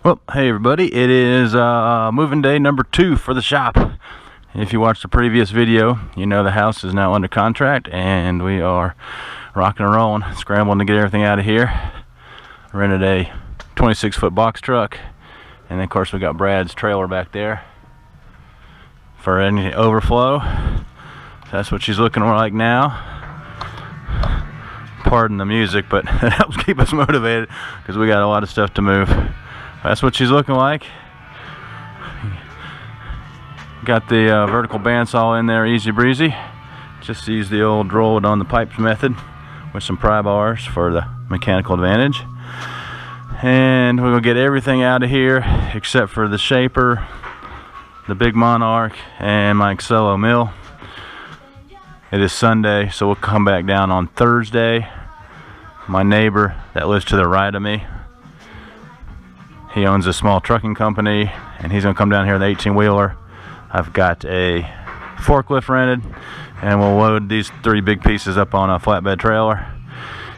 Well, hey everybody, it is moving day number 2 for the shop. If you watched the previous video, you know the house is now under contract and we are rocking and rolling, scrambling to get everything out of here. Rented a 26-foot box truck, and then of course we got Brad's trailer back there for any overflow. That's what she's looking like now. Pardon the music, but it helps keep us motivated because we got a lot of stuff to move. That's what she's looking like. Got the vertical bandsaw in there, easy breezy. Just use the old roll it on the pipes method with some pry bars for the mechanical advantage. And we're gonna get everything out of here except for the shaper, the big Monarch, and my Excello mill. It is Sunday, so we'll come back down on Thursday. My neighbor that lives to the right of me, he owns a small trucking company, and he's gonna come down here with an 18-wheeler. I've got a forklift rented, and we'll load these 3 big pieces up on a flatbed trailer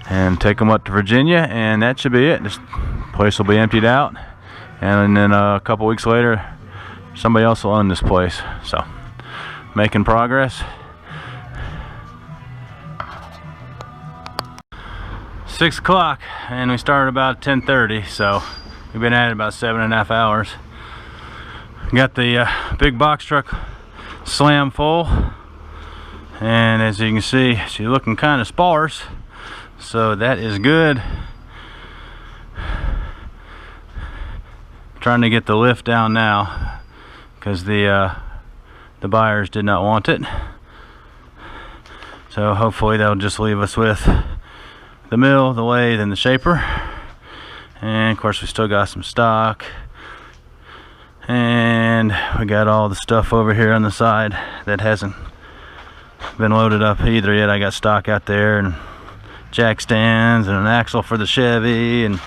and take them up to Virginia, and that should be it. This place will be emptied out, and then a couple weeks later, somebody else will own this place. So, making progress. 6 o'clock, and we started about 10:30, so we've been at it about 7.5 hours. Got the big box truck slam full, and as you can see, she's looking kind of sparse, so that is good. Trying to get the lift down now because the buyers did not want it, so hopefully that'll just leave us with the mill, the lathe, and the shaper. And of course we still got some stock, and we got all the stuff over here on the side that hasn't been loaded up either yet. I got stock out there, and jack stands, and an axle for the Chevy, and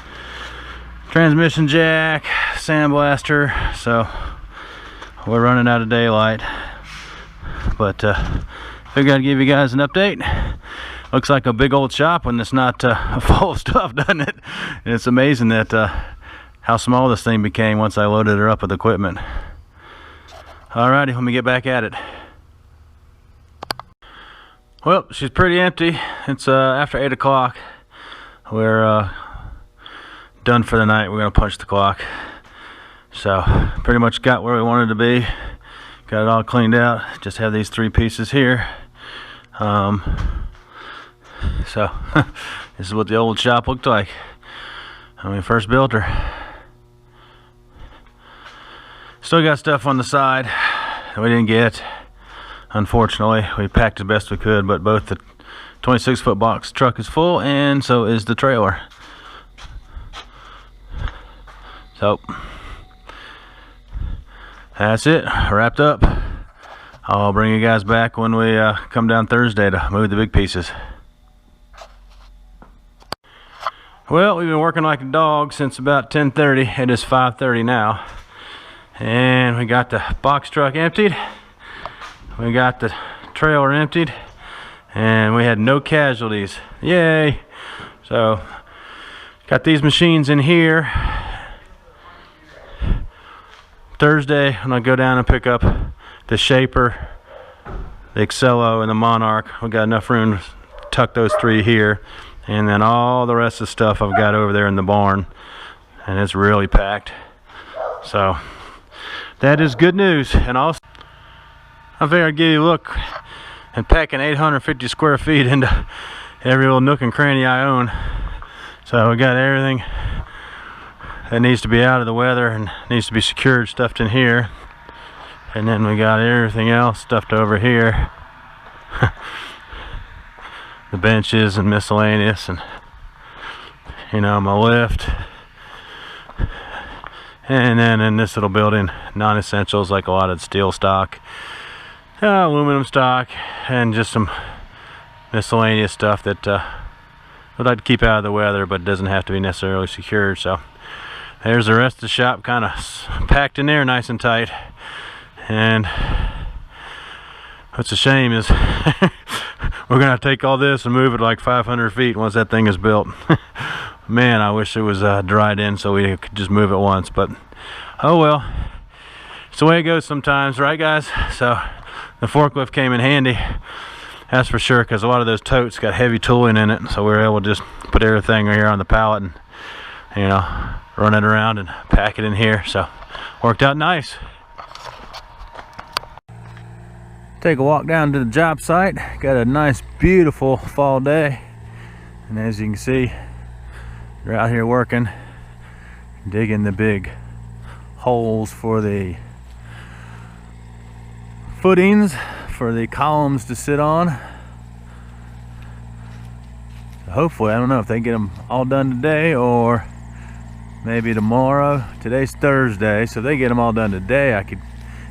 transmission jack, sandblaster. So we're running out of daylight, but figured I'd give you guys an update. Looks like a big old shop when it's not full of stuff, doesn't it? And it's amazing that how small this thing became once I loaded her up with equipment. Alrighty, let me get back at it. Well, she's pretty empty. It's after 8 o'clock. We're done for the night. We're gonna punch the clock. So pretty much got where we wanted to be. Got it all cleaned out. Just have these 3 pieces here. So this is what the old shop looked like when we first built her. Still got stuff on the side that we didn't get, unfortunately. We packed as best we could, but both the 26-foot box truck is full, and so is the trailer. So that's it, wrapped up. I'll bring you guys back when we come down Thursday to move the big pieces. Well, we've been working like a dog since about 10:30. It is 5:30 now. And we got the box truck emptied. We got the trailer emptied. And we had no casualties. Yay! So, got these machines in here. Thursday, I'm going to go down and pick up the shaper, the Excello, and the Monarch. We got enough room to tuck those 3 here. And then all the rest of the stuff I've got over there in the barn, and it's really packed. So that is good news. And also, I figured I'd give you a look and packing 850 square feet into every little nook and cranny I own. So we got everything that needs to be out of the weather and needs to be secured stuffed in here, and then we got everything else stuffed over here. The benches and miscellaneous, and you know, my lift, and then in this little building, non-essentials like a lot of steel stock, aluminum stock, and just some miscellaneous stuff that I'd like to keep out of the weather, but doesn't have to be necessarily secured. So there's the rest of the shop, kind of packed in there nice and tight. And what's a shame is we're gonna take all this and move it like 500 feet once that thing is built. Man, I wish it was dried in so we could just move it once, but oh well. It's the way it goes sometimes, right guys? So the forklift came in handy, that's for sure, because a lot of those totes got heavy tooling in it, so we were able to just put everything right here on the pallet and, you know, run it around and pack it in here. So worked out nice. Take a walk down to the job site. Got a nice beautiful fall day, and as you can see, they're out here working, digging the big holes for the footings for the columns to sit on. So hopefully, I don't know if they get them all done today or maybe tomorrow. Today's Thursday, so if they get them all done today, I could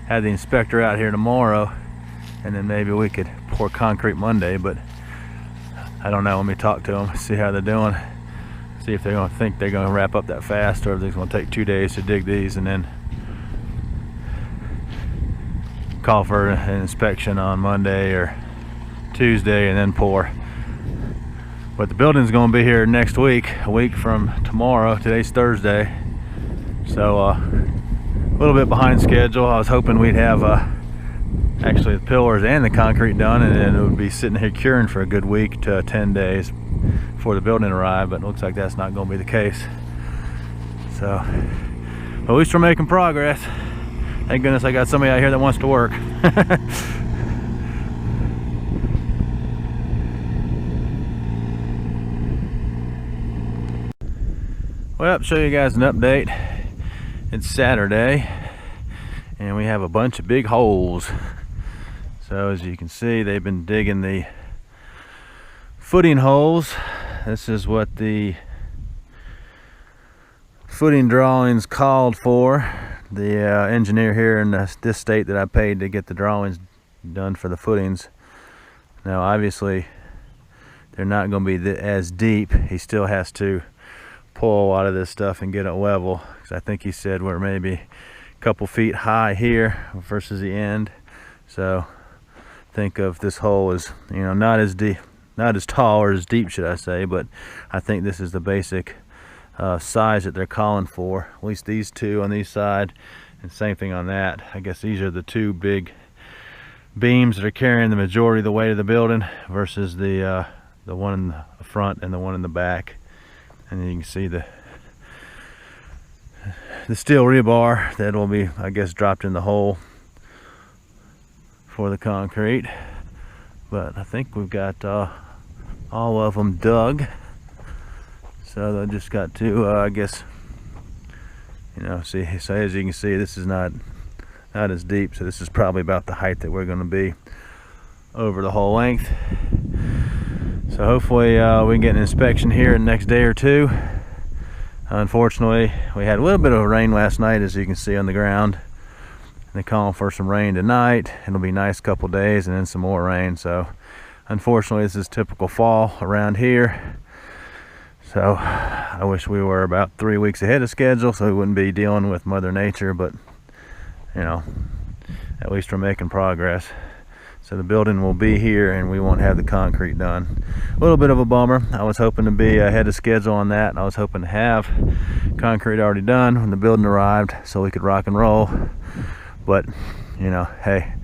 have the inspector out here tomorrow, and then maybe we could pour concrete Monday, but I don't know. Let me talk to them, see how they're doing, see if they're going to think they're going to wrap up that fast, or if it's going to take 2 days to dig these and then call for an inspection on Monday or Tuesday and then pour. But the building's going to be here next week, a week from tomorrow. Today's Thursday, so a little bit behind schedule. I was hoping we'd have actually the pillars and the concrete done, and then it would be sitting here curing for a good week to 10 days before the building arrived, but it looks like that's not going to be the case. So at least we're making progress. Thank goodness I got somebody out here that wants to work. Well, show you guys an update. It's Saturday, and we have a bunch of big holes. So as you can see, they've been digging the footing holes. This is what the footing drawings called for. The engineer here in this state that I paid to get the drawings done for the footings. Now obviously they're not going to be as deep. He still has to pull a lot of this stuff and get it level, because I think he said we're maybe a couple feet high here versus the end. So think of this hole as, you know, not as deep, not as tall or as deep, should I say, but I think this is the basic size that they're calling for. At least these two on these side, and same thing on that. I guess these are the two big beams that are carrying the majority of the weight of the building versus the one in the front and the one in the back. And then you can see the steel rebar that will be, I guess, dropped in the hole for the concrete. But I think we've got all of them dug. So they just got to, I guess, you know, see. So as you can see, this is not as deep. So this is probably about the height that we're going to be over the whole length. So hopefully we can get an inspection here in the next day or two. Unfortunately, we had a little bit of rain last night, as you can see on the ground. They're calling for some rain tonight. It'll be a nice couple days, and then some more rain. So unfortunately, this is typical fall around here. So I wish we were about 3 weeks ahead of schedule so we wouldn't be dealing with Mother Nature, but you know, at least we're making progress. So the building will be here and we won't have the concrete done. A little bit of a bummer. I was hoping to be ahead of schedule on that. I was hoping to have concrete already done when the building arrived so we could rock and roll. But you know, hey,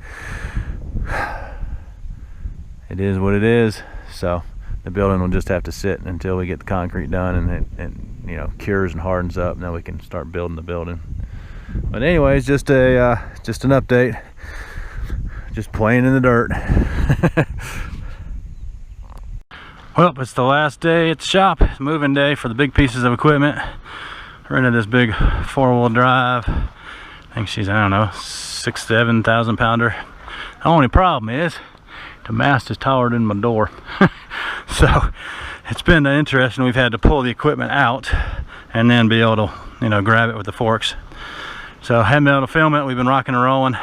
it is what it is. So the building will just have to sit until we get the concrete done and it you know, cures and hardens up, and then we can start building the building. But anyways, just an update, just playing in the dirt. Well, it's the last day at the shop. It's moving day for the big pieces of equipment. I rented this big 4-wheel drive. I think she's, I don't know, 6,000-7,000 pounder. The only problem is the mast is taller than my door. So it's been interesting. We've had to pull the equipment out and then be able to, you know, grab it with the forks. So I haven't been able to film it. We've been rocking and rolling.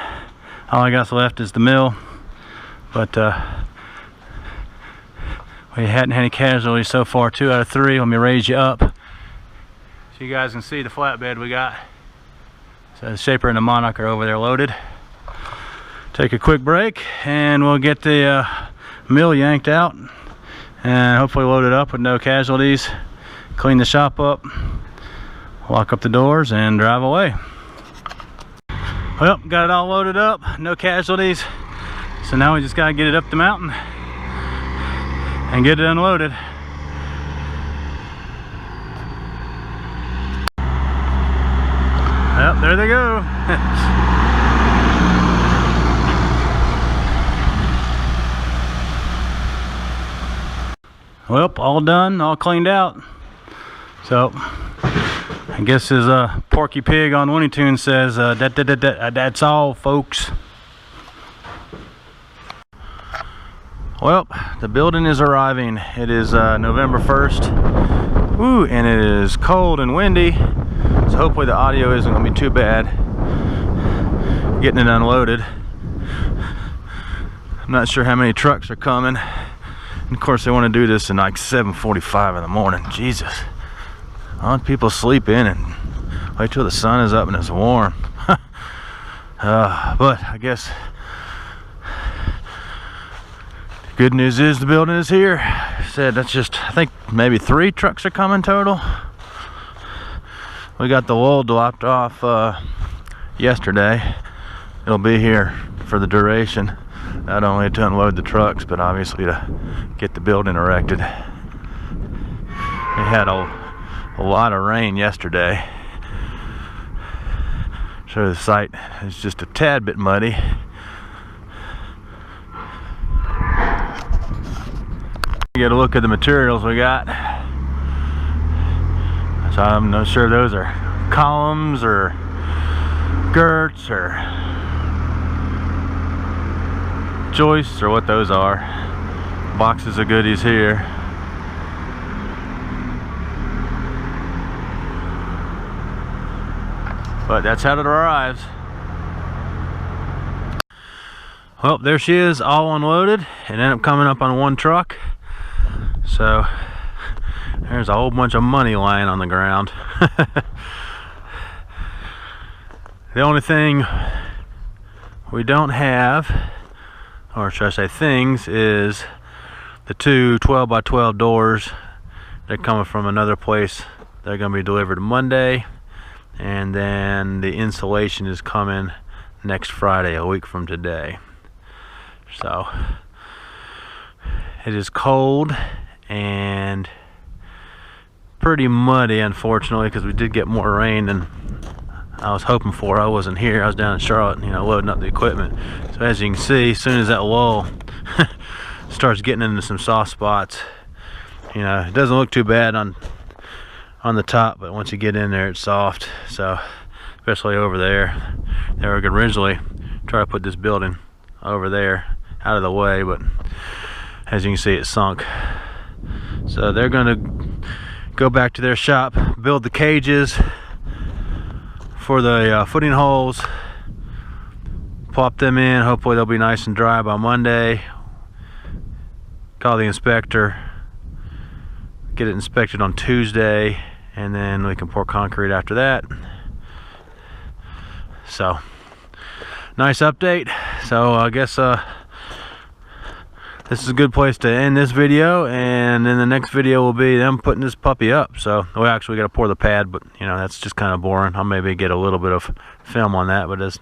All I got left is the mill, but we hadn't had any casualties so far. 2 out of 3. Let me raise you up so you guys can see the flatbed we got. So the Shaper and the Monarch are over there loaded. Take a quick break and we'll get the mill yanked out and hopefully load it up with no casualties, clean the shop up, lock up the doors, and drive away. Well, got it all loaded up, no casualties. So now we just gotta get it up the mountain and get it unloaded. Well, there they go. Well, all done, all cleaned out. So, I guess as Porky Pig on Looney Tunes says, that's all, folks. Well, the building is arriving. It is November 1st. Woo, and it is cold and windy. So hopefully the audio isn't going to be too bad. Getting it unloaded. I'm not sure how many trucks are coming. And of course they want to do this in like 7:45 in the morning. Jesus. I want people to sleep in and wait till the sun is up and it's warm. But I guess the good news is the building is here. Said that's just, I think maybe 3 trucks are coming total. We got the wool dropped off yesterday. It'll be here for the duration, not only to unload the trucks but obviously to get the building erected. We had a lot of rain yesterday, so the site is just a tad bit muddy. Get a look at the materials we got. So I'm not sure those are columns or girts or joists or what those are. Boxes of goodies here. But that's how it arrives. Well, there she is, all unloaded. It ended up coming up on one truck. So there's a whole bunch of money lying on the ground. The only thing we don't have, or should I say things, is the 2 12x12 doors. They're coming from another place. They're going to be delivered Monday. And then the insulation is coming next Friday, a week from today. So it is cold and pretty muddy, unfortunately, because we did get more rain than I was hoping for. I wasn't here. I was down in Charlotte, loading up the equipment. So as you can see, as soon as that lull starts getting into some soft spots, it doesn't look too bad on the top, but once you get in there, it's soft. So especially over there, they were gonna originally try to put this building over there out of the way, but as you can see, it's sunk. So they're gonna go back to their shop, build the cages for the footing holes, plop them in. Hopefully they'll be nice and dry by Monday. Call the inspector, get it inspected on Tuesday, and then we can pour concrete after that. So nice update. So I guess this is a good place to end this video, and then the next video will be them putting this puppy up. So we actually got to pour the pad, but that's just kind of boring. I'll maybe get a little bit of film on that, but there's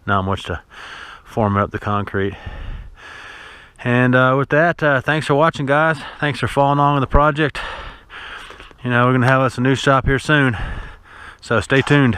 not much to form up the concrete. And with that, thanks for watching, guys. Thanks for following along with the project. We're gonna have us a new shop here soon, so stay tuned.